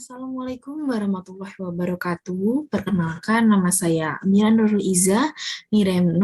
Assalamualaikum warahmatullahi wabarakatuh. Perkenalkan, nama saya Amira Nurul Iza, NIREM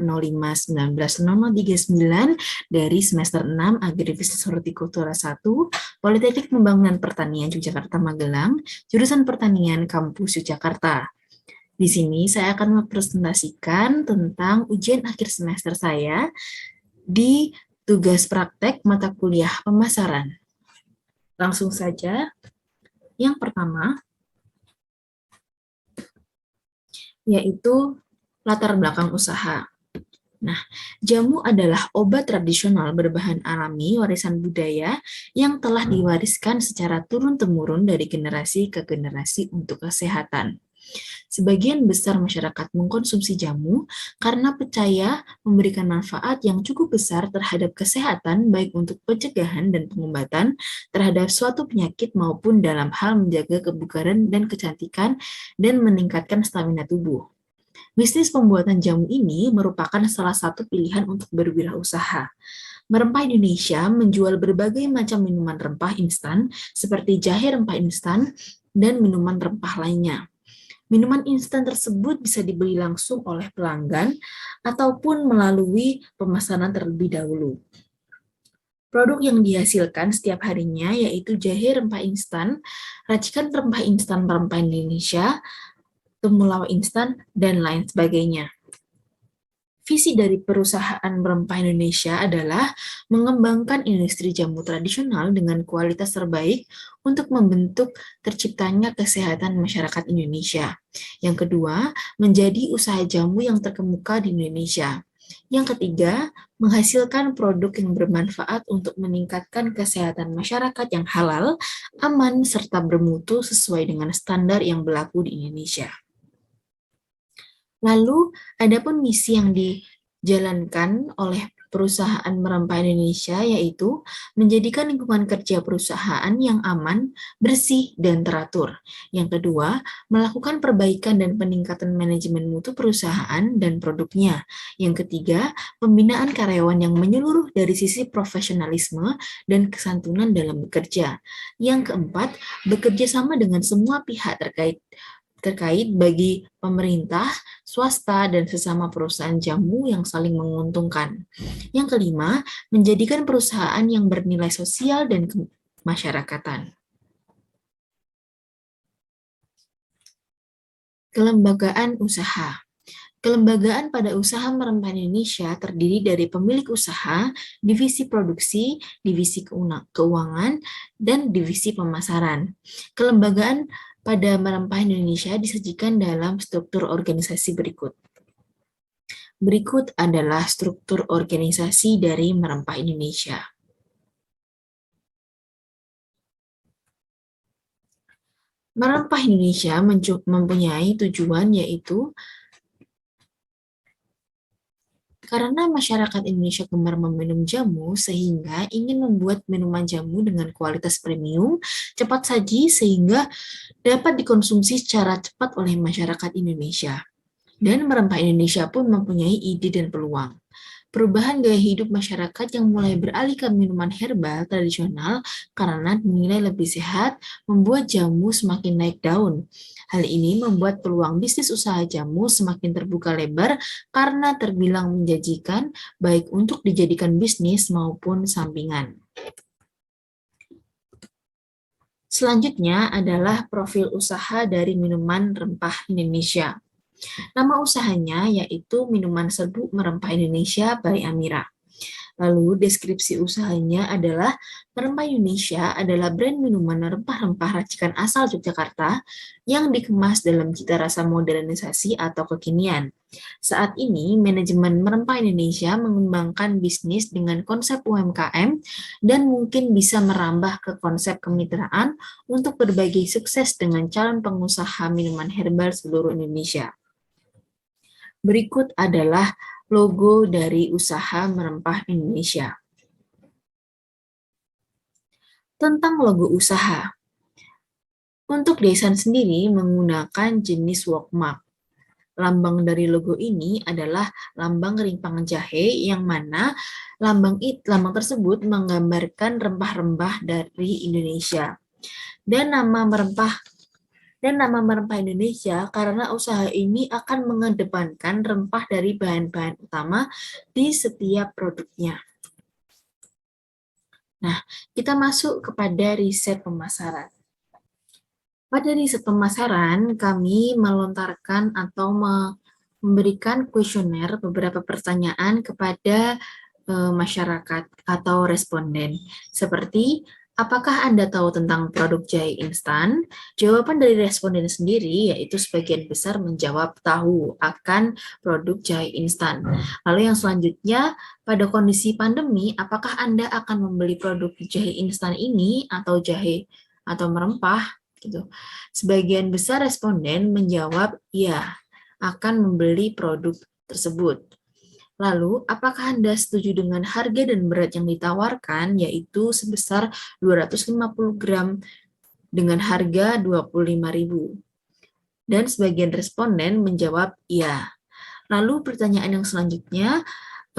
0305190039 dari semester 6 Agribisnis Hortikultura 1, Politeknik Pembangunan Pertanian Yogyakarta Magelang, jurusan Pertanian Kampus Yogyakarta. Di sini saya akan mempresentasikan tentang ujian akhir semester saya di tugas praktek mata kuliah pemasaran. Langsung saja. Yang pertama, yaitu latar belakang usaha. Nah, jamu adalah obat tradisional berbahan alami warisan budaya yang telah diwariskan secara turun-temurun dari generasi ke generasi untuk kesehatan. Sebagian besar masyarakat mengkonsumsi jamu karena percaya memberikan manfaat yang cukup besar terhadap kesehatan, baik untuk pencegahan dan pengobatan terhadap suatu penyakit maupun dalam hal menjaga kebugaran dan kecantikan dan meningkatkan stamina tubuh. Bisnis pembuatan jamu ini merupakan salah satu pilihan untuk berwirausaha. Merempah Indonesia menjual berbagai macam minuman rempah instan seperti jahe rempah instan dan minuman rempah lainnya. Minuman instan tersebut bisa dibeli langsung oleh pelanggan ataupun melalui pemesanan terlebih dahulu. Produk yang dihasilkan setiap harinya yaitu jahe rempah instan, racikan rempah instan rempah Indonesia, temulawak instan, dan lain sebagainya. Visi dari perusahaan rempah Indonesia adalah mengembangkan industri jamu tradisional dengan kualitas terbaik untuk membentuk terciptanya kesehatan masyarakat Indonesia. Yang kedua, menjadi usaha jamu yang terkemuka di Indonesia. Yang ketiga, menghasilkan produk yang bermanfaat untuk meningkatkan kesehatan masyarakat yang halal, aman, serta bermutu sesuai dengan standar yang berlaku di Indonesia. Lalu, adapun misi yang dijalankan oleh perusahaan merempah Indonesia yaitu menjadikan lingkungan kerja perusahaan yang aman, bersih, dan teratur. Yang kedua, melakukan perbaikan dan peningkatan manajemen mutu perusahaan dan produknya. Yang ketiga, pembinaan karyawan yang menyeluruh dari sisi profesionalisme dan kesantunan dalam bekerja. Yang keempat, bekerja sama dengan semua pihak terkait bagi pemerintah, swasta, dan sesama perusahaan jamu yang saling menguntungkan. Yang kelima, menjadikan perusahaan yang bernilai sosial dan kemasyarakatan. Kelembagaan usaha. Kelembagaan pada usaha merempah Indonesia terdiri dari pemilik usaha, divisi produksi, divisi keuangan, dan divisi pemasaran. Kelembagaan pada merempah Indonesia disajikan dalam struktur organisasi berikut. Berikut adalah struktur organisasi dari merempah Indonesia. Merempah Indonesia mempunyai tujuan yaitu karena masyarakat Indonesia gemar meminum jamu, sehingga ingin membuat minuman jamu dengan kualitas premium, cepat saji, sehingga dapat dikonsumsi secara cepat oleh masyarakat Indonesia. Dan merempah Indonesia pun mempunyai ide dan peluang. Perubahan gaya hidup masyarakat yang mulai beralih ke minuman herbal tradisional karena dinilai lebih sehat, membuat jamu semakin naik daun. Hal ini membuat peluang bisnis usaha jamu semakin terbuka lebar karena terbilang menjanjikan baik untuk dijadikan bisnis maupun sampingan. Selanjutnya adalah profil usaha dari minuman rempah Indonesia. Nama usahanya yaitu Minuman Serbuk Merempah Indonesia by Amira. Lalu deskripsi usahanya adalah Merempah Indonesia adalah brand minuman rempah-rempah racikan asal Yogyakarta yang dikemas dalam cita rasa modernisasi atau kekinian. Saat ini, manajemen Merempah Indonesia mengembangkan bisnis dengan konsep UMKM dan mungkin bisa merambah ke konsep kemitraan untuk berbagi sukses dengan calon pengusaha minuman herbal seluruh Indonesia. Berikut adalah logo dari usaha Merempah Indonesia. Tentang logo usaha. Untuk desain sendiri menggunakan jenis workmark. Lambang dari logo ini adalah lambang rimpang jahe yang mana lambang tersebut menggambarkan rempah-rempah dari Indonesia. Dan nama rempah Indonesia karena usaha ini akan mengedepankan rempah dari bahan-bahan utama di setiap produknya. Nah, kita masuk kepada riset pemasaran. Pada riset pemasaran, kami melontarkan atau memberikan kuesioner beberapa pertanyaan kepada masyarakat atau responden, seperti apakah Anda tahu tentang produk jahe instan? Jawaban dari responden sendiri yaitu sebagian besar menjawab tahu akan produk jahe instan. Lalu yang selanjutnya, pada kondisi pandemi, apakah Anda akan membeli produk jahe instan ini atau jahe atau merempah? Gitu. Sebagian besar responden menjawab ya, akan membeli produk tersebut. Lalu, apakah Anda setuju dengan harga dan berat yang ditawarkan, yaitu sebesar 250 gram dengan harga 25.000? Dan sebagian responden menjawab ya. Lalu pertanyaan yang selanjutnya,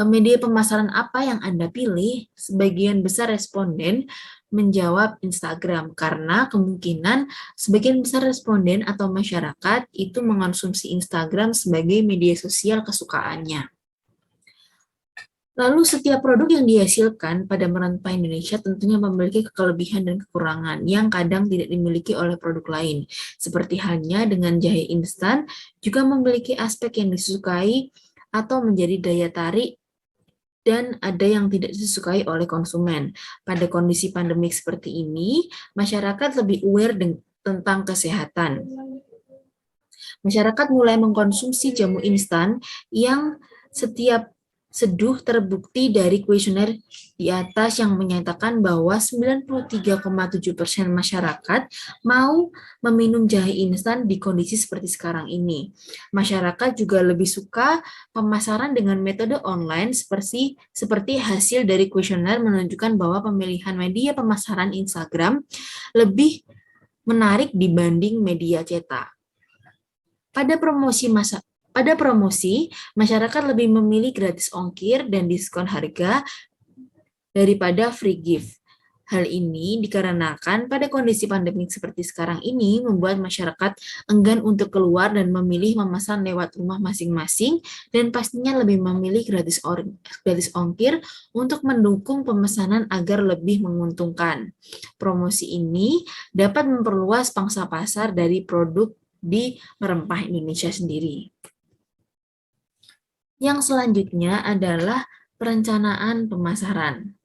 media pemasaran apa yang Anda pilih? Sebagian besar responden menjawab Instagram karena kemungkinan sebagian besar responden atau masyarakat itu mengonsumsi Instagram sebagai media sosial kesukaannya. Lalu setiap produk yang dihasilkan pada merantau Indonesia tentunya memiliki kelebihan dan kekurangan yang kadang tidak dimiliki oleh produk lain. Seperti halnya dengan jahe instan juga memiliki aspek yang disukai atau menjadi daya tarik dan ada yang tidak disukai oleh konsumen. Pada kondisi pandemik seperti ini, masyarakat lebih aware tentang kesehatan. Masyarakat mulai mengkonsumsi jamu instan yang setiap seduh terbukti dari kuesioner di atas yang menyatakan bahwa 93,7% masyarakat mau meminum jahe instan di kondisi seperti sekarang ini. Masyarakat juga lebih suka pemasaran dengan metode online seperti hasil dari kuesioner menunjukkan bahwa pemilihan media pemasaran Instagram lebih menarik dibanding media cetak. Pada promosi, masyarakat lebih memilih gratis ongkir dan diskon harga daripada free gift. Hal ini dikarenakan pada kondisi pandemik seperti sekarang ini membuat masyarakat enggan untuk keluar dan memilih memesan lewat rumah masing-masing dan pastinya lebih memilih gratis ongkir untuk mendukung pemesanan agar lebih menguntungkan. Promosi ini dapat memperluas pangsa pasar dari produk di merempah Indonesia sendiri. Yang selanjutnya adalah perencanaan pemasaran.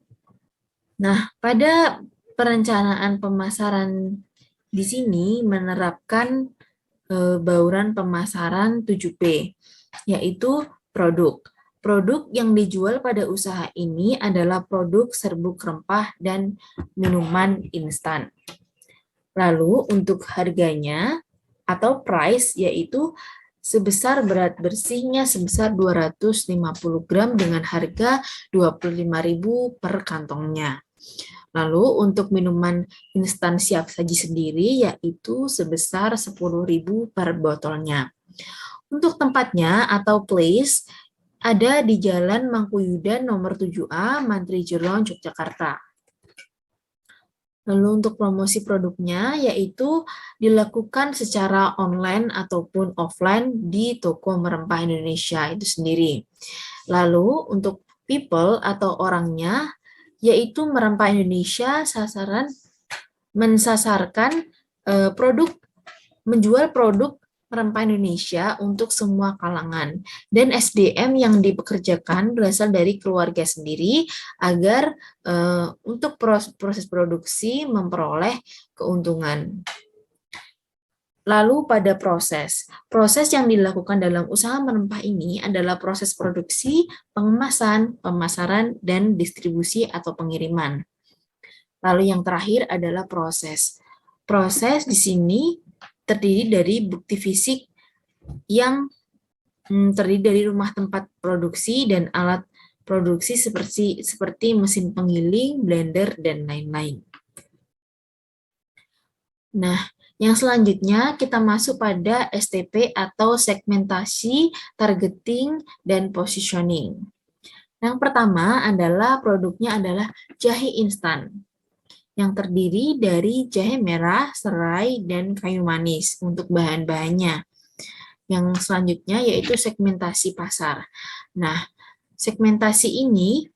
Nah, pada perencanaan pemasaran di sini menerapkan bauran pemasaran 7P, yaitu produk. Produk yang dijual pada usaha ini adalah produk serbuk rempah dan minuman instan. Lalu untuk harganya atau price yaitu sebesar berat bersihnya sebesar 250 gram dengan harga 25.000 per kantongnya. Lalu untuk minuman instan siap saji sendiri yaitu sebesar 10.000 per botolnya. Untuk tempatnya atau place ada di Jalan Mangkuyudan nomor 7A, Mantri Jelon, Yogyakarta. Lalu untuk promosi produknya yaitu dilakukan secara online ataupun offline di toko merempah Indonesia itu sendiri. Lalu untuk people atau orangnya yaitu merempah Indonesia mensasarkan menjual produk merempah Indonesia untuk semua kalangan dan SDM yang dipekerjakan berasal dari keluarga sendiri agar untuk proses produksi memperoleh keuntungan. Lalu pada proses yang dilakukan dalam usaha merempah ini adalah proses produksi, pengemasan, pemasaran, dan distribusi atau pengiriman. Lalu yang terakhir adalah proses. Proses di sini terdiri dari bukti fisik yang terdiri dari rumah tempat produksi dan alat produksi seperti mesin penggiling, blender, dan lain-lain. Nah, yang selanjutnya kita masuk pada STP atau segmentasi, targeting, dan positioning. Yang pertama adalah produknya adalah jahe instan. yang terdiri dari jahe merah, serai, dan kayu manis untuk bahan-bahannya. Yang selanjutnya yaitu segmentasi pasar. Nah, segmentasi ini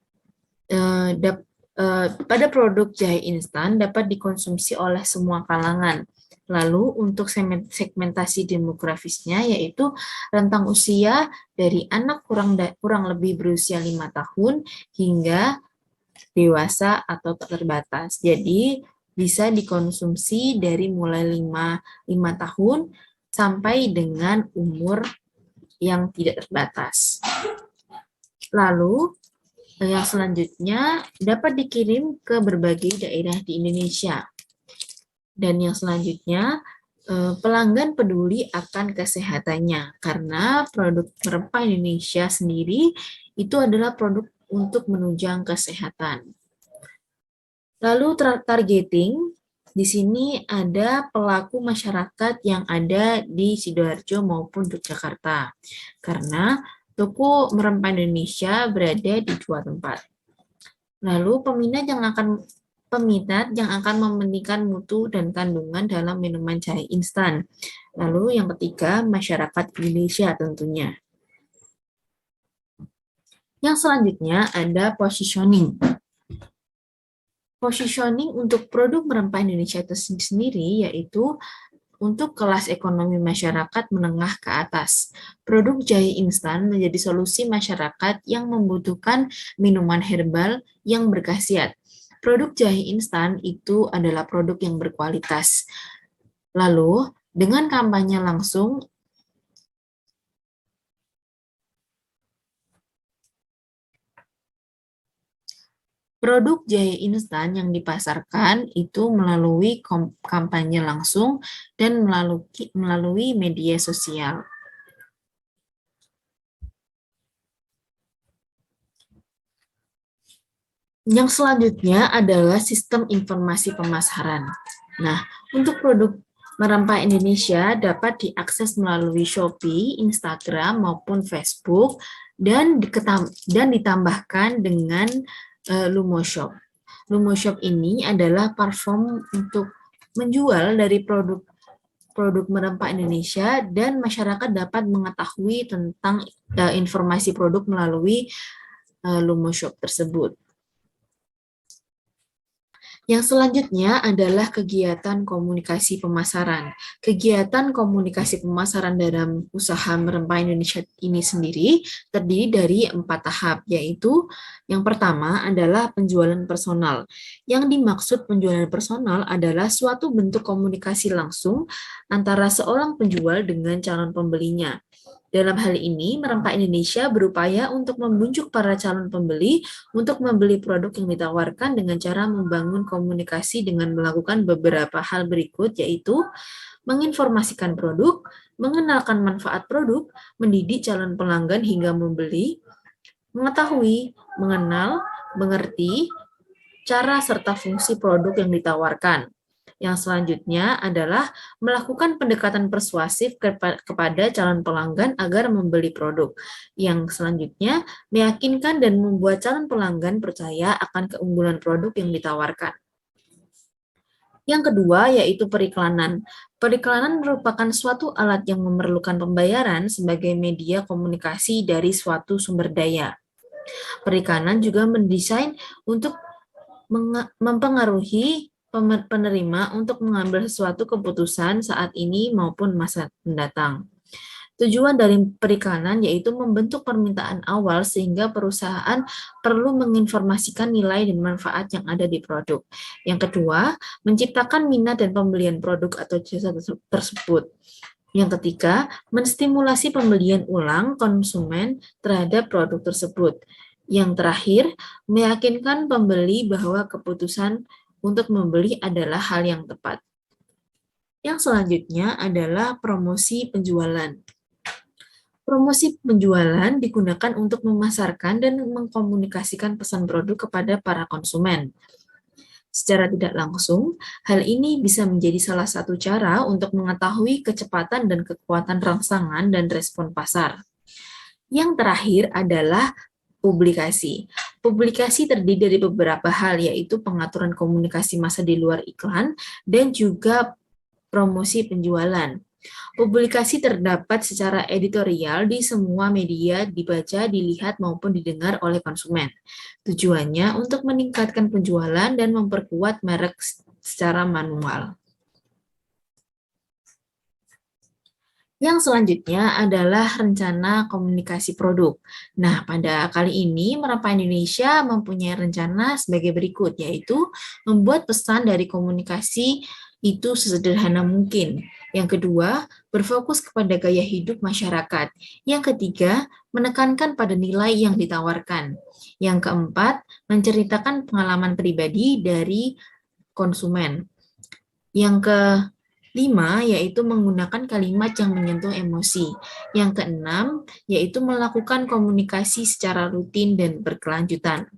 pada produk jahe instan dapat dikonsumsi oleh semua kalangan. Lalu untuk segmentasi demografisnya yaitu rentang usia dari anak kurang lebih berusia 5 tahun hingga dewasa atau terbatas. Jadi bisa dikonsumsi dari mulai 5 tahun sampai dengan umur yang tidak terbatas. Lalu yang selanjutnya dapat dikirim ke berbagai daerah di Indonesia. Dan yang selanjutnya, pelanggan peduli akan kesehatannya karena produk rempah Indonesia sendiri itu adalah produk untuk menunjang kesehatan. Lalu targeting, di sini ada pelaku masyarakat yang ada di Sidoarjo maupun Yogyakarta. Karena toko rempah Indonesia berada di dua tempat. Lalu peminat yang akan mementingkan mutu dan kandungan dalam minuman jahe instan. Lalu yang ketiga, masyarakat Indonesia tentunya. Yang selanjutnya ada positioning. Positioning untuk produk rempah Indonesia itu sendiri yaitu untuk kelas ekonomi masyarakat menengah ke atas. Produk jahe instan menjadi solusi masyarakat yang membutuhkan minuman herbal yang berkhasiat. Produk jahe instan itu adalah produk yang berkualitas. Lalu, dengan kampanye langsung, produk jahe instan yang dipasarkan itu melalui kampanye langsung dan melalui media sosial. Yang selanjutnya adalah sistem informasi pemasaran. Nah, untuk produk rempah Indonesia dapat diakses melalui Shopee, Instagram, maupun Facebook, dan ditambahkan dengan Lumoshop. Lumoshop ini adalah platform untuk menjual dari produk rempah Indonesia dan masyarakat dapat mengetahui tentang informasi produk melalui Lumoshop tersebut. Yang selanjutnya adalah kegiatan komunikasi pemasaran. Kegiatan komunikasi pemasaran dalam usaha rempah Indonesia ini sendiri terdiri dari 4 tahap, yaitu yang pertama adalah penjualan personal. Yang dimaksud penjualan personal adalah suatu bentuk komunikasi langsung antara seorang penjual dengan calon pembelinya. Dalam hal ini, Merempah Indonesia berupaya untuk membujuk para calon pembeli untuk membeli produk yang ditawarkan dengan cara membangun komunikasi dengan melakukan beberapa hal berikut, yaitu menginformasikan produk, mengenalkan manfaat produk, mendidik calon pelanggan hingga membeli, mengetahui, mengenal, mengerti, cara serta fungsi produk yang ditawarkan. Yang selanjutnya adalah melakukan pendekatan persuasif kepada calon pelanggan agar membeli produk. Yang selanjutnya, meyakinkan dan membuat calon pelanggan percaya akan keunggulan produk yang ditawarkan. Yang kedua yaitu periklanan. Periklanan merupakan suatu alat yang memerlukan pembayaran sebagai media komunikasi dari suatu sumber daya. Periklanan juga mendesain untuk mempengaruhi penerima untuk mengambil sesuatu keputusan saat ini maupun masa mendatang. Tujuan dari periklanan yaitu membentuk permintaan awal sehingga perusahaan perlu menginformasikan nilai dan manfaat yang ada di produk. Yang kedua, menciptakan minat dan pembelian produk atau jasa tersebut. Yang ketiga, menstimulasi pembelian ulang konsumen terhadap produk tersebut. Yang terakhir, meyakinkan pembeli bahwa keputusan untuk membeli adalah hal yang tepat. Yang selanjutnya adalah promosi penjualan. Promosi penjualan digunakan untuk memasarkan dan mengkomunikasikan pesan produk kepada para konsumen. Secara tidak langsung, hal ini bisa menjadi salah satu cara untuk mengetahui kecepatan dan kekuatan rangsangan dan respon pasar. Yang terakhir adalah Publikasi. Publikasi terdiri dari beberapa hal, yaitu pengaturan komunikasi massa di luar iklan dan juga promosi penjualan. Publikasi terdapat secara editorial di semua media dibaca, dilihat, maupun didengar oleh konsumen. Tujuannya untuk meningkatkan penjualan dan memperkuat merek secara manual. Yang selanjutnya adalah rencana komunikasi produk. Nah, pada kali ini Merapah Indonesia mempunyai rencana sebagai berikut, yaitu membuat pesan dari komunikasi itu sesederhana mungkin. Yang kedua, berfokus kepada gaya hidup masyarakat. Yang ketiga, menekankan pada nilai yang ditawarkan. Yang keempat, menceritakan pengalaman pribadi dari konsumen. Yang kelima, yaitu menggunakan kalimat yang menyentuh emosi. Yang keenam, yaitu melakukan komunikasi secara rutin dan berkelanjutan.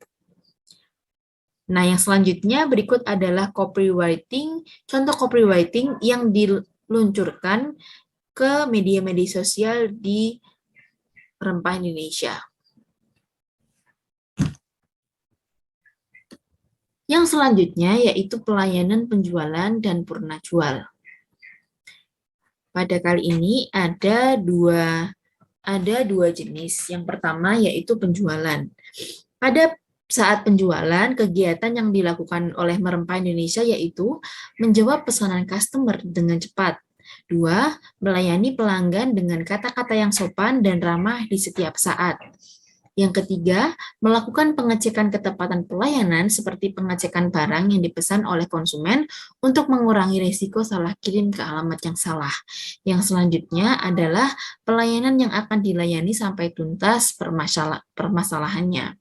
Nah, yang selanjutnya berikut adalah copywriting, contoh copywriting yang diluncurkan ke media-media sosial di Rempah Indonesia. Yang selanjutnya yaitu pelayanan penjualan dan purna jual. Pada kali ini ada dua jenis. Yang pertama yaitu penjualan. Pada saat penjualan, kegiatan yang dilakukan oleh Merempah Indonesia yaitu menjawab pesanan customer dengan cepat. 2. Melayani pelanggan dengan kata-kata yang sopan dan ramah di setiap saat. Yang ketiga, melakukan pengecekan ketepatan pelayanan seperti pengecekan barang yang dipesan oleh konsumen untuk mengurangi risiko salah kirim ke alamat yang salah. Yang selanjutnya adalah pelayanan yang akan dilayani sampai tuntas permasalahannya.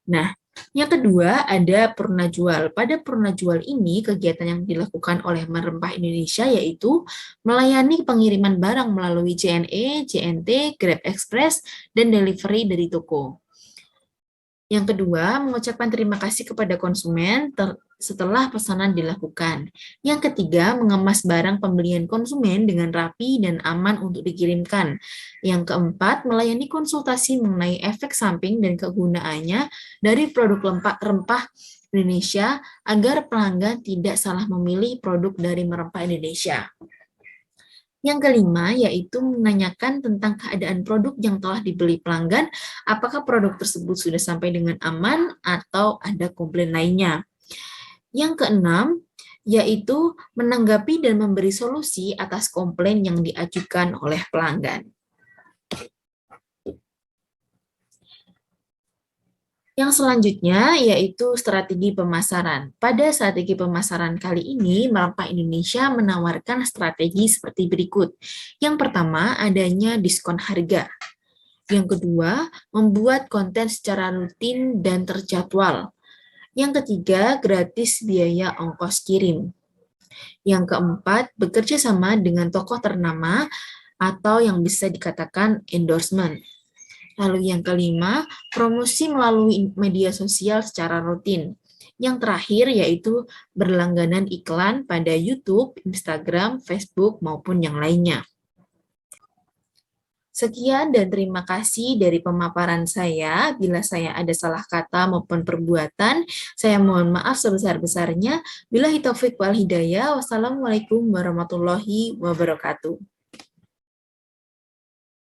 Nah, yang kedua ada purna jual. Pada purna jual ini, kegiatan yang dilakukan oleh Merempah Indonesia yaitu melayani pengiriman barang melalui JNE, JNT, Grab Express, dan delivery dari toko. Yang kedua, mengucapkan terima kasih kepada konsumen setelah pesanan dilakukan. Yang ketiga, mengemas barang pembelian konsumen dengan rapi dan aman untuk dikirimkan. Yang keempat, melayani konsultasi mengenai efek samping dan kegunaannya dari produk rempah Indonesia agar pelanggan tidak salah memilih produk dari Merempah Indonesia. Yang kelima, yaitu menanyakan tentang keadaan produk yang telah dibeli pelanggan, apakah produk tersebut sudah sampai dengan aman atau ada komplain lainnya. Yang keenam, yaitu menanggapi dan memberi solusi atas komplain yang diajukan oleh pelanggan. Yang selanjutnya yaitu strategi pemasaran. Pada strategi pemasaran kali ini, Merempah Indonesia menawarkan strategi seperti berikut. Yang pertama, adanya diskon harga. Yang kedua, membuat konten secara rutin dan terjadwal. Yang ketiga, gratis biaya ongkos kirim. Yang keempat, bekerja sama dengan tokoh ternama atau yang bisa dikatakan endorsement. Lalu yang kelima, promosi melalui media sosial secara rutin. Yang terakhir yaitu berlangganan iklan pada YouTube, Instagram, Facebook, maupun yang lainnya. Sekian dan terima kasih dari pemaparan saya. Bila saya ada salah kata maupun perbuatan, saya mohon maaf sebesar-besarnya. Billahi taufiq wal hidayah. Wassalamualaikum warahmatullahi wabarakatuh.